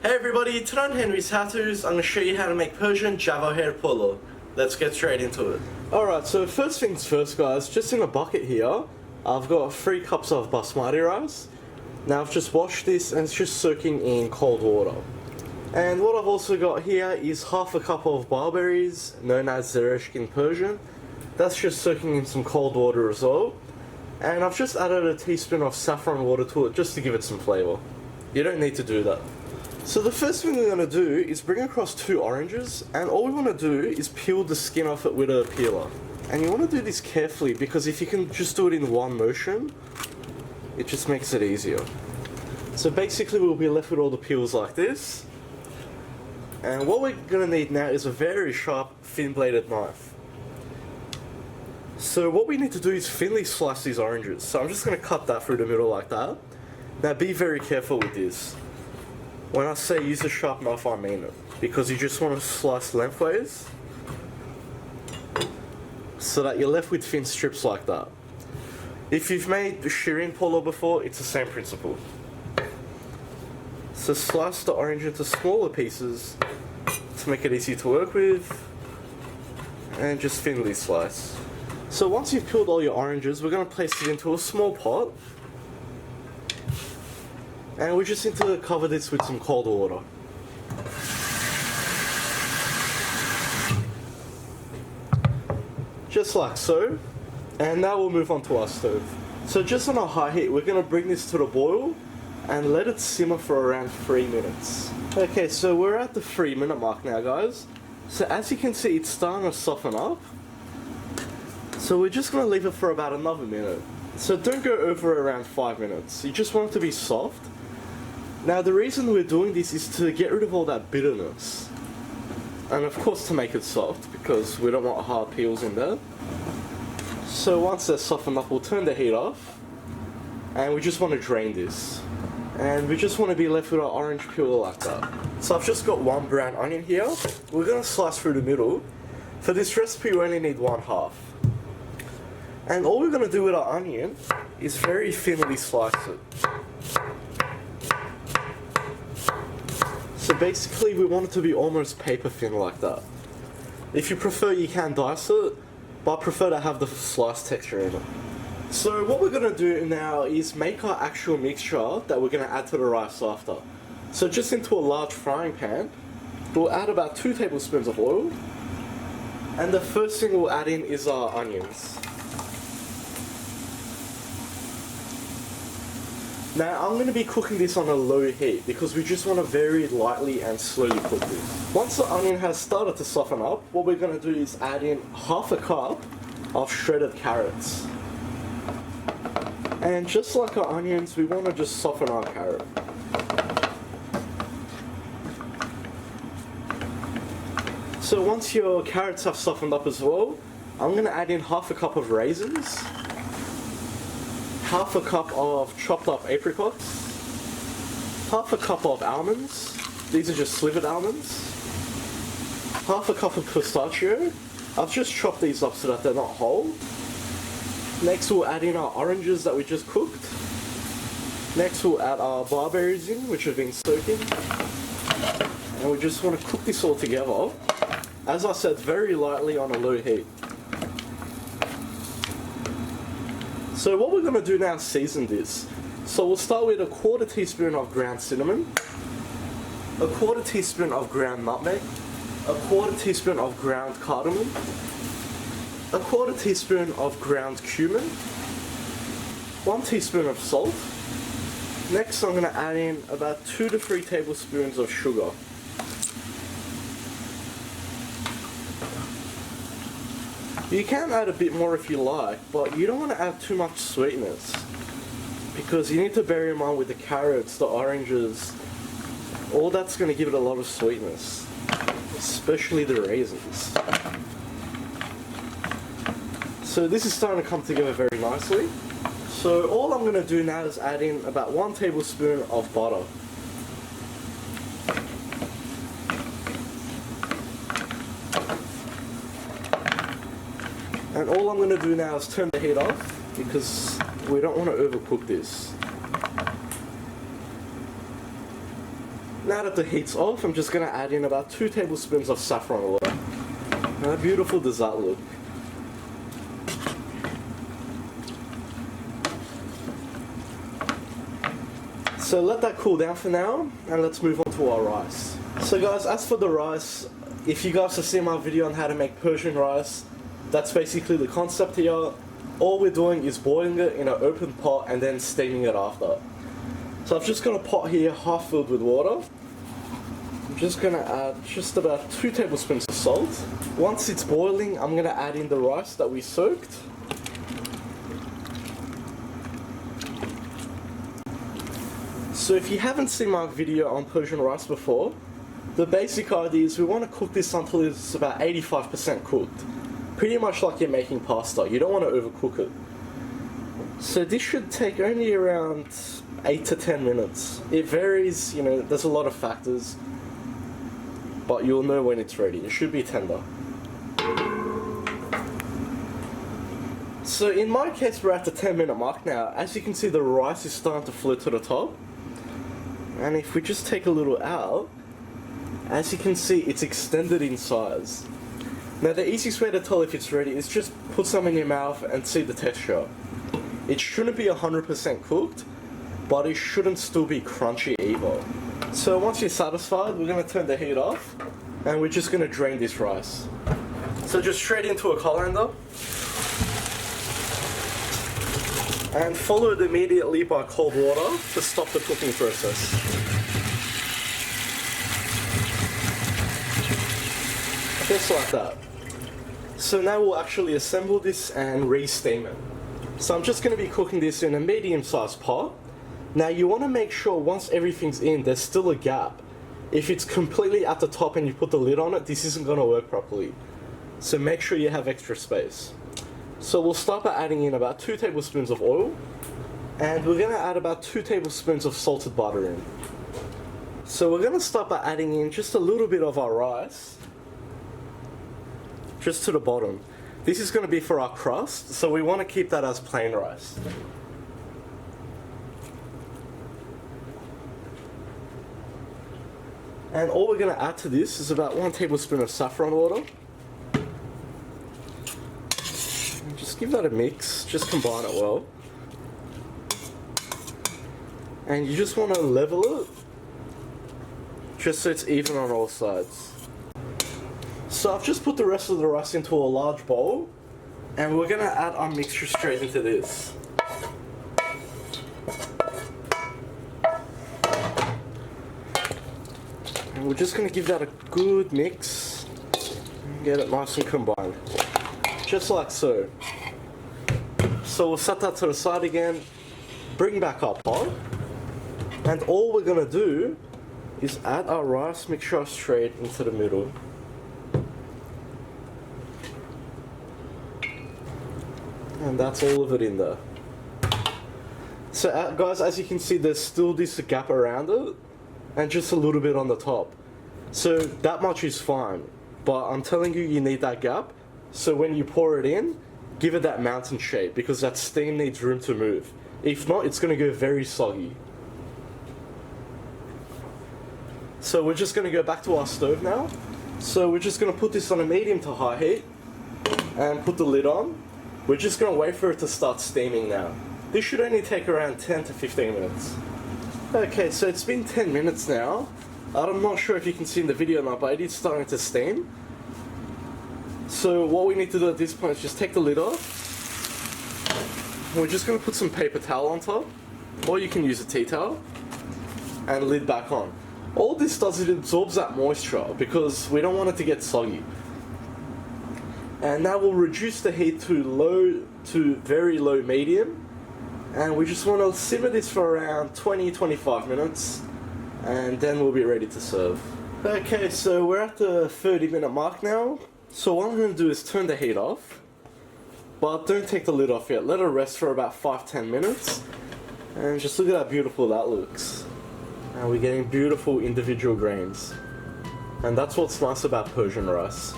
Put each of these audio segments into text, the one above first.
Hey everybody, today on Henry's HowTos, I'm going to show you how to make Persian Javaher Polo. Let's get straight into it. Alright, so first things first guys, just in a bucket here, I've got 3 cups of basmati rice. Now I've just washed this and it's just soaking in cold water. And what I've also got here is half a cup of barberries, known as zereshk in Persian. That's just soaking in some cold water as well. And I've just added a teaspoon of saffron water to it just to give it some flavour. You don't need to do that. So the first thing we're going to do is bring across 2 oranges, and all we want to do is peel the skin off it with a peeler. And you want to do this carefully because if you can just do it in one motion, it just makes it easier. So basically we'll be left with all the peels like this. And what we're going to need now is a very sharp, thin-bladed knife. So what we need to do is thinly slice these oranges. So I'm just going to cut that through the middle like that. Now be very careful with this. When I say use a sharp knife, I mean it. Because you just want to slice lengthways so that you're left with thin strips like that. If you've made the Shirin polo before, it's the same principle. So slice the orange into smaller pieces to make it easy to work with, and just thinly slice. So once you've peeled all your oranges, we're going to place it into a small pot. And we just need to cover this with some cold water. Just like so. And now we'll move on to our stove. So just on a high heat, we're going to bring this to the boil and let it simmer for around 3 minutes. Okay, so we're at the 3-minute mark now guys. So as you can see, it's starting to soften up. So we're just going to leave it for about another minute. So don't go over around 5 minutes. You just want it to be soft. Now the reason we're doing this is to get rid of all that bitterness. And of course to make it soft, because we don't want hard peels in there. So once they're softened up, we'll turn the heat off. And we just want to drain this. And we just want to be left with our orange peel like that. So I've just got 1 brown onion here. We're going to slice through the middle. For this recipe we only need 1/2. And all we're going to do with our onion is very thinly slice it. So basically we want it to be almost paper thin like that. If you prefer, you can dice it, but I prefer to have the slice texture in it. So what we're going to do now is make our actual mixture that we're going to add to the rice after. So just into a large frying pan, we'll add about 2 tablespoons of oil. And the first thing we'll add in is our onions. Now I'm going to be cooking this on a low heat because we just want to very lightly and slowly cook this. Once the onion has started to soften up, what we're going to do is add in 1/2 cup of shredded carrots. And just like our onions, we want to just soften our carrot. So once your carrots have softened up as well, I'm going to add in 1/2 cup of raisins, 1/2 cup of chopped up apricots, 1/2 cup of almonds, these are just slivered almonds, 1/2 cup of pistachio. I've just chopped these up so that they're not whole. Next we'll add in our oranges that we just cooked. Next we'll add our barberries in, which have been soaking. And we just want to cook this all together, as I said, very lightly on a low heat. So what we're going to do now is season this. So we'll start with 1/4 teaspoon of ground cinnamon, 1/4 teaspoon of ground nutmeg, 1/4 teaspoon of ground cardamom, 1/4 teaspoon of ground cumin, 1 teaspoon of salt. Next I'm going to add in about 2 to 3 tablespoons of sugar. You can add a bit more if you like, but you don't want to add too much sweetness, because you need to bear in mind with the carrots, the oranges, all that's going to give it a lot of sweetness, especially the raisins. So this is starting to come together very nicely. So all I'm going to do now is add in about 1 tablespoon of butter. And all I'm going to do now is turn the heat off because we don't want to overcook this. Now that the heat's off, I'm just going to add in about 2 tablespoons of saffron oil. How beautiful does that look? So let that cool down for now, and let's move on to our rice. So guys, as for the rice, if you guys have seen my video on how to make Persian rice, that's basically the concept here. All we're doing is boiling it in an open pot and then steaming it after. So I've just got a pot here half filled with water. I'm just going to add just about 2 tablespoons of salt. Once it's boiling, I'm going to add in the rice that we soaked. So if you haven't seen my video on Persian rice before, the basic idea is we want to cook this until it's about 85% cooked. Pretty much like you're making pasta, you don't want to overcook it. So this should take only around 8 to 10 minutes. It varies, you know, there's a lot of factors, but you'll know when it's ready. It should be tender. So in my case, we're at the 10-minute mark now. As you can see, the rice is starting to float to the top. And if we just take a little out, as you can see, it's extended in size. Now the easiest way to tell if it's ready is just put some in your mouth and see the texture. It shouldn't be 100% cooked, but it shouldn't still be crunchy either. So once you're satisfied, we're going to turn the heat off, and we're just going to drain this rice. So just straight into a colander, and followed immediately by cold water to stop the cooking process. Just like that. So now we'll actually assemble this and re-steam it. So I'm just going to be cooking this in a medium-sized pot. Now you want to make sure once everything's in, there's still a gap. If it's completely at the top and you put the lid on it, this isn't going to work properly. So make sure you have extra space. So we'll start by adding in about 2 tablespoons of oil, and we're going to add about 2 tablespoons of salted butter in. So we're going to start by adding in just a little bit of our rice, just to the bottom. This is going to be for our crust, so we want to keep that as plain rice. And all we're going to add to this is about 1 tablespoon of saffron water. Just give that a mix, just combine it well. And you just want to level it, just so it's even on all sides. So I've just put the rest of the rice into a large bowl, and we're going to add our mixture straight into this. And we're just going to give that a good mix, and get it nice and combined. Just like so. So we'll set that to the side again, bring back our pot, and all we're going to do is add our rice mixture straight into the middle. And that's all of it in there. So guys, as you can see, there's still this gap around it, and just a little bit on the top. So that much is fine, but I'm telling you, you need that gap. So when you pour it in, give it that mountain shape, because that steam needs room to move. If not, it's going to go very soggy. So we're just going to go back to our stove now. So we're just going to put this on a medium to high heat and put the lid on. We're just going to wait for it to start steaming now. This should only take around 10 to 15 minutes. Okay, so it's been 10 minutes now. I'm not sure if you can see in the video or not, but it is starting to steam. So what we need to do at this point is just take the lid off. We're just going to put some paper towel on top, or you can use a tea towel, and lid back on. All this does is it absorbs that moisture, because we don't want it to get soggy. And now we'll reduce the heat to very low medium, and we just want to simmer this for around 20-25 minutes, and then we'll be ready to serve. Okay, so we're at the 30-minute mark now. So what I'm going to do is turn the heat off, but don't take the lid off yet. Let it rest for about 5-10 minutes, and just look at how beautiful that looks. And we're getting beautiful individual grains, and that's what's nice about Persian rice.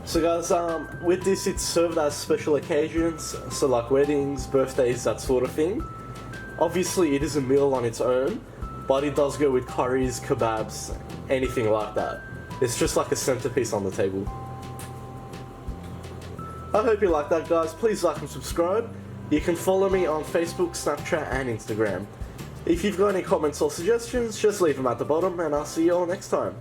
So guys, with this it's served as special occasions, so like weddings, birthdays, that sort of thing. Obviously it is a meal on its own, but it does go with curries, kebabs, anything like that. It's just like a centerpiece on the table. I hope you like that, guys. Please like and subscribe. You can follow me on Facebook, Snapchat and Instagram. If you've got any comments or suggestions, just leave them at the bottom and I'll see you all next time.